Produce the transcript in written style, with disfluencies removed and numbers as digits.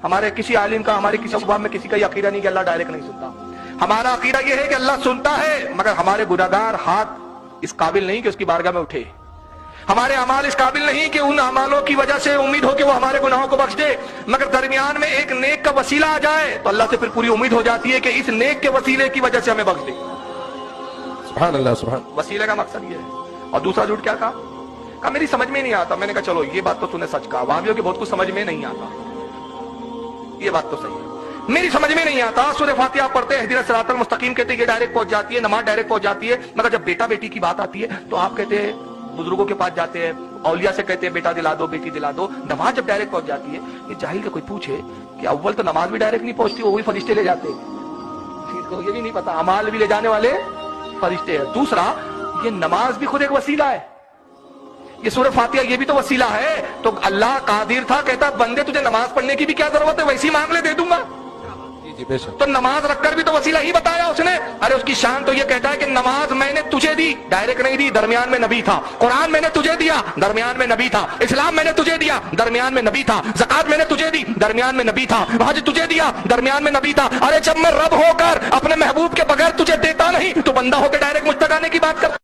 ہمارے کسی عالم کا، ہمارے کسی صبح میں کسی کا یہ عقیدہ نہیں کہ اللہ ڈائریکٹ نہیں سنتا. ہمارا عقیدہ یہ ہے کہ اللہ سنتا ہے، مگر ہمارے گناہگار ہاتھ اس قابل نہیں کہ اس کی بارگاہ میں اٹھے. ہمارے اعمال اس قابل نہیں کہ ان اعمالوں کی وجہ سے امید ہو کہ وہ ہمارے گناہوں کو بخش دے، مگر درمیان میں ایک نیک کا وسیلہ آ جائے تو اللہ سے پھر پوری امید ہو جاتی ہے کہ اس نیک کے وسیلے کی وجہ سے ہمیں بخش دے. سبحان اللہ سبحان. وسیلے کا مقصد یہ ہے. اور دوسرا جھوٹ کیا کہا میری سمجھ میں نہیں آتا. میں نے کہا چلو یہ بات تو تُو نے سچ کہا، وہابیوں کے بہت کچھ سمجھ میں نہیں آتا، یہ بات تو صحیح ہے. میری سمجھ میں نہیں آتا. سورہ فاتحہ پڑھتے ہیں اہدنا الصراط المستقیم کہتے ہیں یہ ڈائریکٹ پہنچ جاتی ہے، نماز ڈائریکٹ پہنچ جاتی ہے، مگر جب بیٹا بیٹی کی بات آتی ہے تو آپ کہتے ہیں بزرگوں کے پاس جاتے ہیں، اولیاء سے کہتے ہیں بیٹا دلا دو بیٹی دلا دو. نماز جب ڈائریکٹ پہنچ جاتی ہے، یہ جاہل کا کوئی پوچھے کہ اول تو نماز بھی ڈائریکٹ نہیں پہنچتی، وہ بھی فرشتے لے جاتے ہیں. یہ بھی نہیں پتا اعمال بھی لے جانے والے فرشتے ہیں. دوسرا یہ نماز بھی خود ایک وسیلہ ہے. یہ سورہ فاتحہ یہ بھی تو وسیلہ ہے. تو اللہ قادر تھا، کہتا بندے تجھے نماز پڑھنے کی بھی کیا ضرورت ہے، ویسی مانگ لے دے دوں گا. جی بے شک. تو نماز رکھ کر بھی تو وسیلہ ہی بتایا اس نے. ارے اس کی شان تو یہ کہتا ہے کہ نماز میں نے تجھے دی، ڈائریکٹ نہیں دی، درمیان میں نبی تھا. قرآن میں نے تجھے دیا، درمیان میں نبی تھا. اسلام میں نے تجھے دیا، درمیان میں نبی تھا. زکات میں نے تجھے دی، درمیان میں نبی تھا. حج تجھے دیا، درمیان میں نبی تھا. ارے جب میں رب ہو کر اپنے محبوب کے بغیر تجھے دیتا نہیں تو بندہ ہو کے ڈائریکٹ مجھ تک آنے کی بات کر